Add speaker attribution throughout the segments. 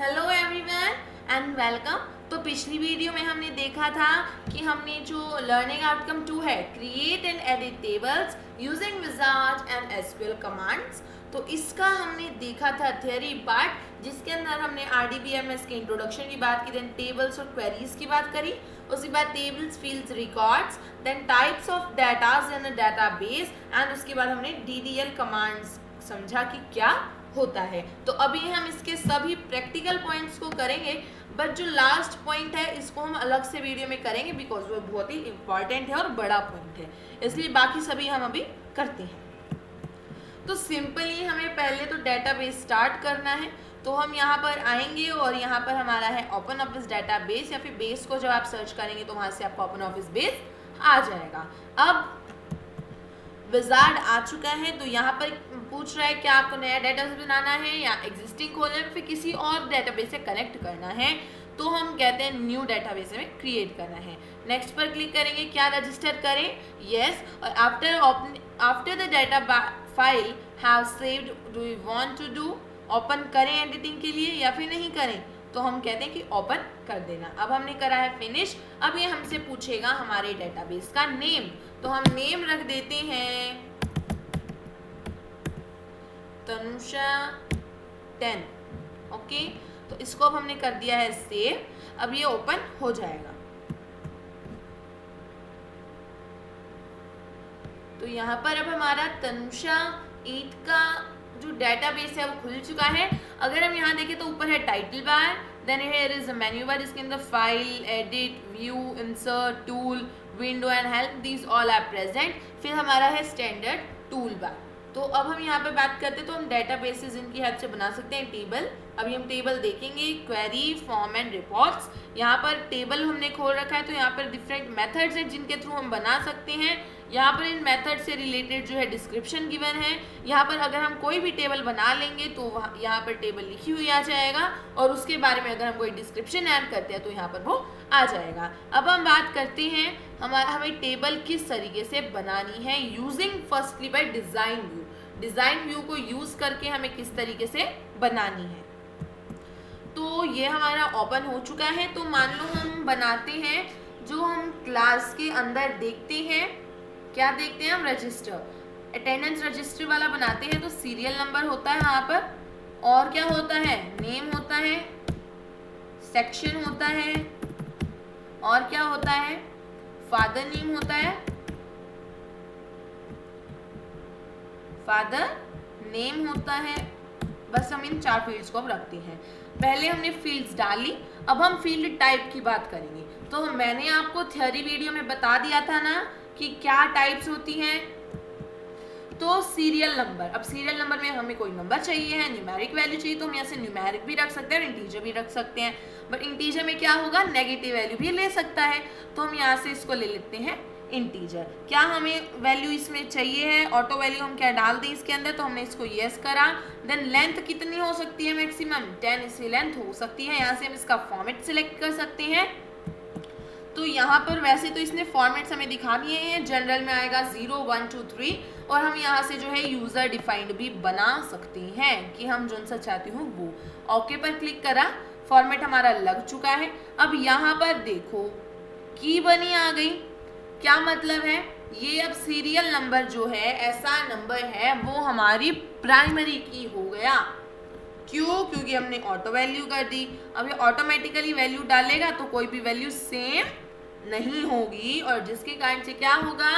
Speaker 1: Hello everyone and welcome. तो पिछली video में हमने देखा था कि हमने जो लर्निंग आउटकम 2 है, create and edit tables using wizard and SQL commands, तो इसका हमने देखा था थ्योरी पार्ट, जिसके अंदर हमने आरडीबीएमएस के इंट्रोडक्शन की बात की, देन टेबल्स और क्वेरीज की बात करी, उसके बाद tables, fields, records, then types of datas in a database, and उसके बाद हमने डीडीएल कमांड्स समझा कि क्या होता है। तो अभी हम इसके सभी प्रैक्टिकल पॉइंट्स को करेंगे, बट जो लास्ट पॉइंट है इसको हम अलग से वीडियो में करेंगे बिकॉज वो बहुत ही इंपॉर्टेंट है और बड़ा पॉइंट है, इसलिए बाकी सभी हम अभी करते हैं। तो सिंपली हमें पहले तो डेटाबेस स्टार्ट करना है, तो हम यहाँ पर आएंगे और यहाँ पर हमारा है ओपन ऑफिस डेटाबेस, या फिर बेस को जब आप सर्च करेंगे तो वहाँ से आपका ओपन ऑफिस बेस आ जाएगा। अब विजार्ड आ चुका है, तो यहाँ पर पूछ रहा है कि आपको नया डेटाबेस बनाना है या एग्जिस्टिंग खोलना है, फिर किसी और डेटाबेस से कनेक्ट करना है, तो हम कहते हैं न्यू डेटाबेस में क्रिएट करना है। नेक्स्ट पर क्लिक करेंगे, क्या रजिस्टर करें, यस। और after the data file have saved do you want to do, open करें एडिटिंग के लिए या फिर नहीं करें, तो हम कहते हैं कि ओपन कर देना। अब हमने करा है फिनिश। अब ये हमसे पूछेगा हमारे डेटाबेस का नेम, तो हम नेम रख देते हैं तनुषा 10। ओके, तो इसको अब हमने कर दिया है सेव। अब ये ओपन हो जाएगा। तो यहाँ पर अब हमारा तनुषा 8 का जो डेटाबेस है वो खुल चुका है। अगर हम यहाँ देखें तो ऊपर है title bar, then here is a menu bar जिसके अंदर file, edit, view, insert, tool, window and help, these all are present. फिर हमारा है स्टैंडर्ड टूल बार। तो अब हम यहाँ पे बात करते हैं, तो हम डेटाबेसेस इनकी हेल्प से बना सकते हैं टेबल। अभी हम टेबल देखेंगे, क्वेरी, फॉर्म एंड रिपोर्ट्स। यहाँ पर टेबल हमने खोल रखा है, तो यहाँ पर डिफरेंट मेथड्स हैं जिनके थ्रू हम बना सकते हैं। यहाँ पर इन मेथड से रिलेटेड जो है डिस्क्रिप्शन गिवन है। यहाँ पर अगर हम कोई भी टेबल बना लेंगे तो यहाँ पर टेबल लिखी हुई आ जाएगा, और उसके बारे में अगर हम कोई डिस्क्रिप्शन ऐड करते हैं तो यहाँ पर वो आ जाएगा। अब हम बात करते हैं हमें टेबल किस तरीके से बनानी है, using firstly by design view. Design view को यूज़ करके हमें किस तरीके से बनानी है। तो ये हमारा ओपन हो चुका है। तो मान लो हम बनाते हैं, जो हम क्लास के अंदर देखते हैं, क्या देखते हैं हम, रजिस्टर, अटेंडेंस रजिस्टर वाला बनाते हैं। तो सीरियल नंबर होता है वहाँ पर, और क्या होता है, नेम होता है, सेक्शन होता है, और क्या होता है, फादर नेम होता है, फादर नेम होता है। बस हम इन 4 फील्ड्स को अब रखते हैं। पहले हमने फील्ड्स डाली, अब हम फील्ड टाइप की बात करेंगे। तो मैंने आपको थ्योरी वीडियो में बता दिया था ना कि क्या टाइप्स होती हैं। तो सीरियल नंबर, अब सीरियल नंबर में हमें कोई नंबर चाहिए है, न्यूमेरिक वैल्यू चाहिए, तो हम यहाँ से न्यूमेरिक भी रख सकते हैं और इंटीजर भी रख सकते हैं। बट इंटीजर में क्या होगा, नेगेटिव वैल्यू भी ले सकता है, तो हम यहाँ से इसको ले लेते हैं इंटीजर। क्या हमें वैल्यू इसमें चाहिए है, ऑटो वैल्यू हम क्या डाल दें इसके अंदर, तो हमने इसको येस करा। देन लेंथ कितनी हो सकती है, मैक्सिमम 10 इसकी लेंथ हो सकती है। यहाँ से हम इसका फॉर्मेट सिलेक्ट कर सकते हैं। तो यहाँ पर वैसे तो इसने फॉर्मेट्स हमें दिखा दिए हैं, जनरल में आएगा 0, 1, 2, 3, और हम यहाँ से जो है यूज़र डिफाइंड भी बना सकते हैं कि हम जो सा चाहते हो वो। ओके पर क्लिक करा, फॉर्मेट हमारा लग चुका है। अब यहाँ पर देखो की बनी आ गई, क्या मतलब है, ये अब सीरियल नंबर जो है, ऐसा नंबर है, वो हमारी प्राइमरी की हो गया। क्यों, क्योंकि हमने ऑटो वैल्यू कर दी। अब ये ऑटोमेटिकली वैल्यू डालेगा तो कोई भी वैल्यू सेम नहीं होगी, और जिसके कारण से क्या होगा,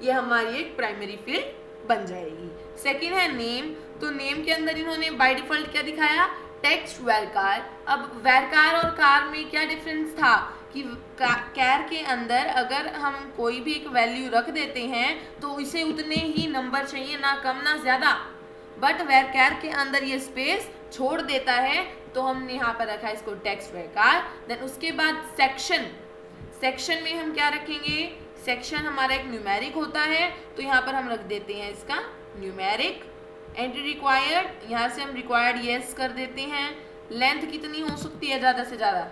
Speaker 1: ये हमारी एक प्राइमरी फील्ड बन जाएगी। सेकंड है नेम, तो नेम के अंदर इन्होंने बाय डिफॉल्ट क्या दिखाया, टेक्स्ट वैरकार। अब वैरकार और कार में क्या डिफरेंस था कि कैर के अंदर अगर हम कोई भी एक वैल्यू रख देते हैं तो इसे उतने ही नंबर चाहिए, ना कम ना ज़्यादा, बट वैरकार के अंदर ये स्पेस छोड़ देता है, तो हमने यहाँ पर रखा है इसको टेक्स्ट वैरकार। देन उसके बाद सेक्शन, सेक्शन में हम क्या रखेंगे, सेक्शन हमारा एक न्यूमेरिक होता है, तो यहाँ पर हम रख देते हैं इसका न्यूमेरिक। एंट्री रिक्वायर्ड, यहाँ से हम रिक्वायर्ड येस कर देते हैं। लेंथ कितनी हो सकती है, ज़्यादा से ज़्यादा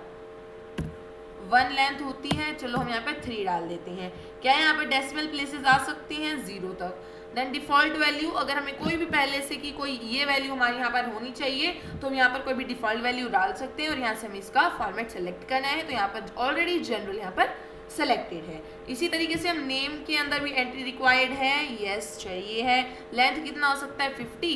Speaker 1: 1 लेंथ होती है, चलो हम यहाँ पे 3 डाल देते हैं। क्या यहाँ पे डेसिमल प्लेसेस आ सकती हैं, 0 तक। देन डिफॉल्ट वैल्यू, अगर हमें कोई भी पहले से की कोई ये वैल्यू हमारे यहाँ पर होनी चाहिए तो हम यहाँ पर कोई भी डिफॉल्ट वैल्यू डाल सकते हैं और यहाँ से हमें इसका फॉर्मेट सेलेक्ट करना है। तो यहाँ पर ऑलरेडी जनरल यहाँ पर सेलेक्टेड है। इसी तरीके से हम नेम के अंदर भी एंट्री रिक्वायर्ड है, यस चाहिए है। लेंथ कितना हो सकता है 50,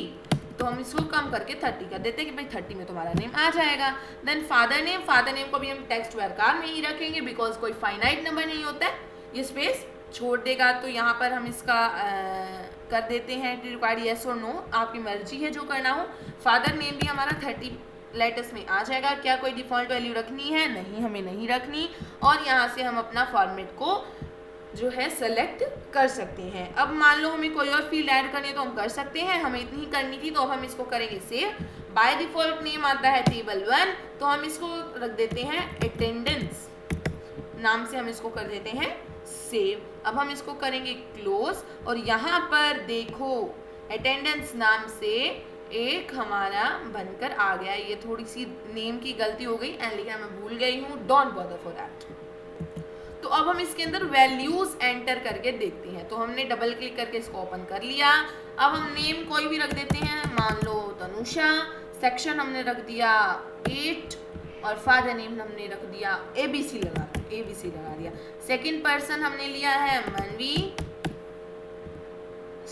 Speaker 1: तो हम इसको कम करके 30 कर देते हैं कि भाई 30 में तुम्हारा नेम आ जाएगा। देन फादर नेम को भी हम टेक्स्ट वर्कार में ही रखेंगे बिकॉज कोई फाइनाइट नंबर नहीं होता है, ये स्पेस छोड़ देगा। तो यहाँ पर हम इसका कर देते हैं रिक्वायर्ड यस और नो, आपकी मर्जी है जो करना हो। फादर नेम भी हमारा 30 लेटर्स में आ जाएगा। क्या कोई डिफॉल्ट वैल्यू रखनी है? नहीं, हमें नहीं रखनी। और यहाँ से हम अपना फॉर्मेट को जो है सेलेक्ट कर सकते हैं। अब मान लो हमें कोई और फील्ड ऐड करनी है तो हम कर सकते हैं, हमें इतनी ही करनी थी तो अब हम इसको करेंगे सेव। बाय डिफॉल्ट नेम आता है टेबल 1, तो हम इसको रख देते हैं अटेंडेंस नाम से, हम इसको कर देते हैं सेव। अब हम इसको करेंगे क्लोज और यहाँ पर देखो अटेंडेंस नाम से एक हमारा बनकर आ गया। ये थोड़ी सी नेम की गलती हो गई एंड लिखा मैं भूल गई हूँ, डोंट बॉदर फॉर दैट। तो अब हम इसके अंदर वैल्यूज एंटर करके देखते हैं। तो हमने डबल क्लिक करके इसको ओपन कर लिया। अब हम नेम कोई भी रख देते हैं, मान लो तनुषा। सेक्शन हमने रख दिया 8 और फादर नेम हमने रख दिया ABC लगा दिया। सेकंड पर्सन हमने लिया है मनवी,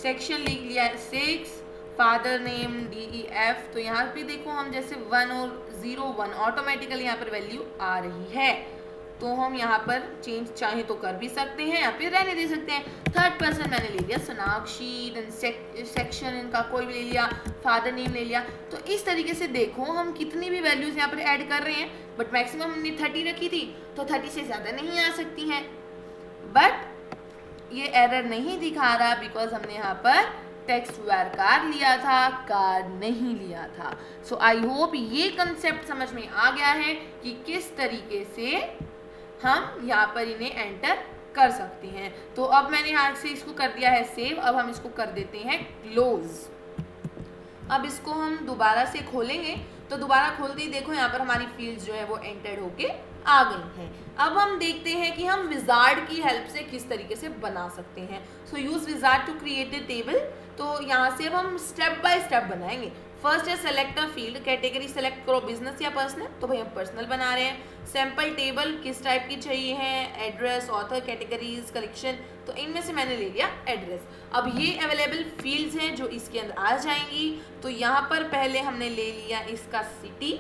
Speaker 1: सेक्शन लिख लिया है 6, फादर नेम DEF। तो यहाँ पे देखो हम जैसे 1 और 0 1 ऑटोमेटिकली यहाँ पर वैल्यू आ रही है। तो हम यहाँ पर चेंज चाहे तो कर भी सकते हैं या फिर रहने दे सकते हैं। थर्ड पर्सन मैंने ले लिया सोनाक्षी, देन सेक्शन इनका कोई भी ले लिया, फादर नेम ले लिया। तो इस तरीके से देखो हम कितनी भी वैल्यूज यहाँ पर ऐड कर रहे हैं, बट मैक्सिमम हमने 30 रखी थी तो 30 से ज़्यादा नहीं आ सकती हैं। बट ये एरर नहीं दिखा रहा बिकॉज हमने यहाँ पर टेक्स्ट वर्कार लिया था, कार्ड नहीं लिया था। सो आई होप ये कंसेप्ट समझ में आ गया है कि किस तरीके से हम यहाँ पर इन्हें एंटर कर सकते हैं। तो अब मैंने यहाँ से इसको कर दिया है सेव। अब हम इसको कर देते हैं क्लोज। अब इसको हम दोबारा से खोलेंगे तो दोबारा खोलते ही देखो यहाँ पर हमारी फील्ड्स जो है वो एंटर्ड होके आ गई हैं। अब हम देखते हैं कि हम विजार्ड की हेल्प से किस तरीके से बना सकते हैं। So use wizard to create the table. तो यहाँ से अब हम स्टेप बाय स्टेप बनाएंगे। फर्स्ट है select a field, category select करो बिजनेस या पर्सनल, तो भाई हम पर्सनल बना रहे हैं। सैम्पल टेबल किस टाइप की चाहिए है, एड्रेस, ऑथर, कैटेगरीज, कलेक्शन, तो इनमें से मैंने ले लिया एड्रेस। अब ये अवेलेबल फील्ड्स हैं जो इसके अंदर आ जाएंगी। तो यहाँ पर पहले हमने ले लिया इसका सिटी,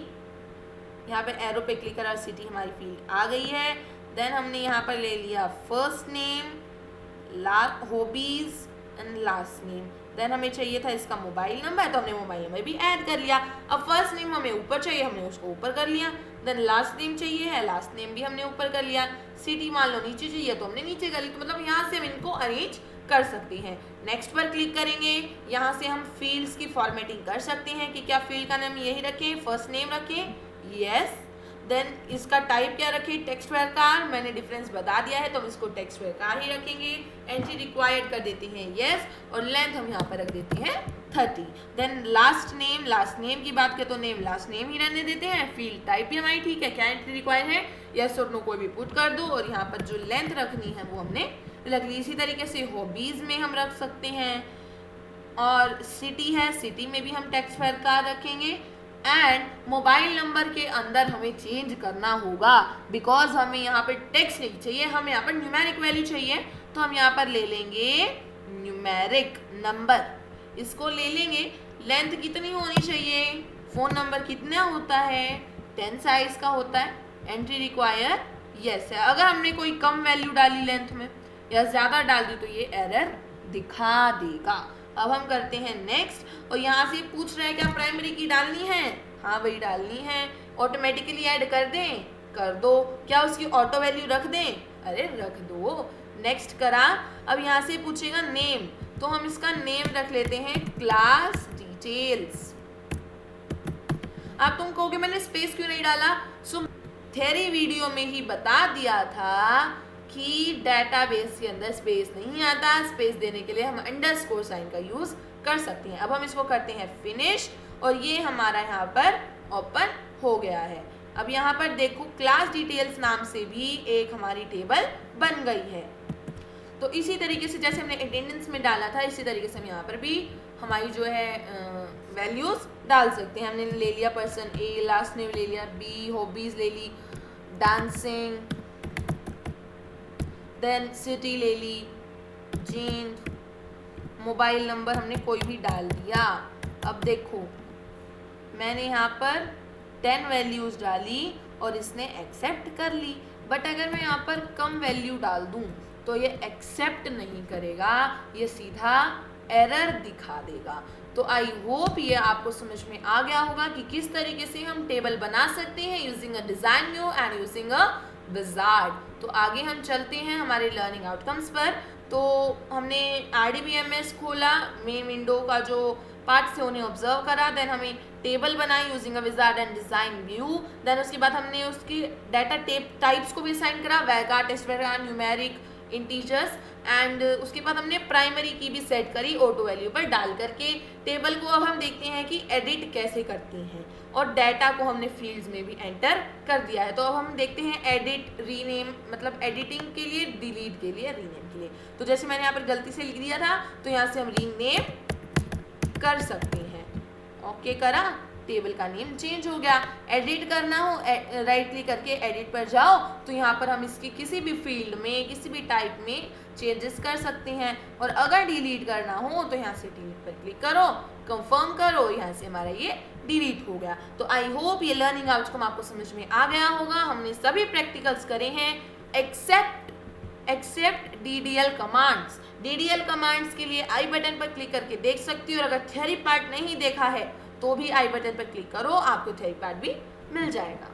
Speaker 1: यहाँ पर एरो पे क्लिक करा, सिटी हमारी फील्ड आ गई है। देन हमने यहाँ पर ले लिया first name, hobbies and last name. Then हमें चाहिए था इसका मोबाइल नंबर, तो हमने मोबाइल नंबर भी ऐड कर लिया। अब फर्स्ट नेम हमें ऊपर चाहिए, हमने उसको ऊपर कर लिया। देन लास्ट नेम चाहिए है, लास्ट नेम भी हमने ऊपर कर लिया। सिटी मान लो नीचे चाहिए तो हमने नीचे कर लिया। मतलब यहाँ से हम इनको अरेंज कर सकते हैं। नेक्स्ट पर क्लिक करेंगे, यहाँ से हम फील्ड्स की फॉर्मेटिंग कर सकते हैं कि क्या फील्ड का नाम यही रखें, फर्स्ट नेम रखें, यस। देन इसका टाइप क्या रखें, टेक्स्ट वर्कार, मैंने डिफरेंस बता दिया है तो हम इसको टेक्स्ट वर्कार ही रखेंगे। एंट्री रिक्वायर्ड कर देते हैं यस, और लेंथ हम यहाँ पर रख देते हैं 30। देन लास्ट नेम की बात करें तो नेम लास्ट नेम ही रहने देते हैं। फील्ड टाइप भी हमारी ठीक है, क्या एंट्री रिक्वायर्ड है, यस और नो कोई भी पुट कर दो। और यहाँ पर जो लेंथ रखनी है वो हमने रख ली। इसी तरीके से हॉबीज में हम रख सकते हैं, और सिटी है, सिटी में भी हम टेक्स्ट वर्कार रखेंगे। एंड मोबाइल नंबर के अंदर हमें चेंज करना होगा बिकॉज हमें यहाँ पर टेक्स्ट नहीं चाहिए, हमें यहाँ पर न्यूमेरिक वैल्यू चाहिए। तो हम यहाँ पर ले लेंगे न्यूमेरिक नंबर, इसको ले लेंगे। लेंथ कितनी होनी चाहिए, फ़ोन नंबर कितना होता है, 10 साइज का होता है। एंट्री रिक्वायर यस है। अगर हमने कोई कम वैल्यू डाली लेंथ में या ज़्यादा डाल दी तो ये एरर दिखा देगा। अब हम करते हैं नेक्स्ट, और यहाँ से पूछ रहा है क्या प्राइमरी की डालनी है, हाँ भाई डालनी है। ऑटोमेटिकली ऐड कर दें, कर दो। क्या उसकी ऑटो वैल्यू रख दें, अरे रख दो। नेक्स्ट करा। अब यहाँ से पूछेगा नेम, तो हम इसका नेम रख लेते हैं क्लास डिटेल्स। आप तुम कहोगे मैंने स्पेस क्यों नहीं डाला, सो थ्योरी वीडियो में ही बता दिया था कि डेटाबेस के अंदर स्पेस नहीं आता। स्पेस देने के लिए हम अंडरस्कोर साइन का यूज कर सकते हैं। अब हम इसको करते हैं फिनिश, और ये हमारा यहाँ पर ओपन हो गया है। अब यहाँ पर देखो क्लास डिटेल्स नाम से भी एक हमारी टेबल बन गई है। तो इसी तरीके से जैसे हमने अटेंडेंस में डाला था, इसी तरीके से हम यहाँ पर भी हमारी जो है वैल्यूज डाल सकते हैं। हमने ले लिया पर्सन ए, लास्ट नेम ले लिया बी, हॉबीज ले ली डांसिंग, देन सिटी ले ली जीन, मोबाइल नंबर हमने कोई भी डाल दिया। अब देखो मैंने यहाँ पर 10 वैल्यूज डाली और इसने एक्सेप्ट कर ली, बट अगर मैं यहाँ पर कम वैल्यू डाल दूँ तो ये एक्सेप्ट नहीं करेगा, ये सीधा एरर दिखा देगा। तो आई होप ये आपको समझ में आ गया होगा कि किस तरीके से हम टेबल बना सकते हैं using a design view and using a wizard. तो आगे हम चलते हैं हमारे लर्निंग आउटकम्स पर। तो हमने RDBMS खोला, मेन विंडो का जो पार्ट से उन्हें ऑब्जर्व करा, देन हमें टेबल बनाई using a wizard and design view, then उसके बाद हमने उसकी डाटा टाइप्स को भी असाइन करा, वैगा, टेस्ट वैगा, न्यूमेरिक, इंटीजर्स, एंड उसके बाद हमने प्राइमरी की भी सेट करी ऑटो वैल्यू पर डाल करके। टेबल को अब हम देखते हैं कि एडिट कैसे करते हैं, और डाटा को हमने फील्ड्स में भी एंटर कर दिया है। तो अब हम देखते हैं एडिट, रीनेम, मतलब एडिटिंग के लिए, डिलीट के लिए, रीनेम के लिए। तो जैसे मैंने यहाँ पर गलती से लिख दिया था तो यहाँ से हम रीनेम कर सकते हैं। ओके करा, टेबल का नेम चेंज हो गया। एडिट करना हो राइट क्लिक करके एडिट पर जाओ, तो यहाँ पर हम इसकी किसी भी फील्ड में, किसी भी टाइप में चेंजेस कर सकते हैं। और अगर डिलीट करना हो तो यहाँ से डिलीट पर क्लिक करो, कंफर्म करो, यहाँ से हमारा ये डिलीट हो गया। तो आई होप ये लर्निंग आउटकम आपको समझ में आ गया होगा। हमने सभी प्रैक्टिकल्स करे हैं except DDL commands. DDL commands के लिए आई बटन पर क्लिक करके देख सकती हो, और अगर थ्योरी पार्ट नहीं देखा है तो भी आई बटन पर क्लिक करो, आपको थ्योरी पार्ट भी मिल जाएगा।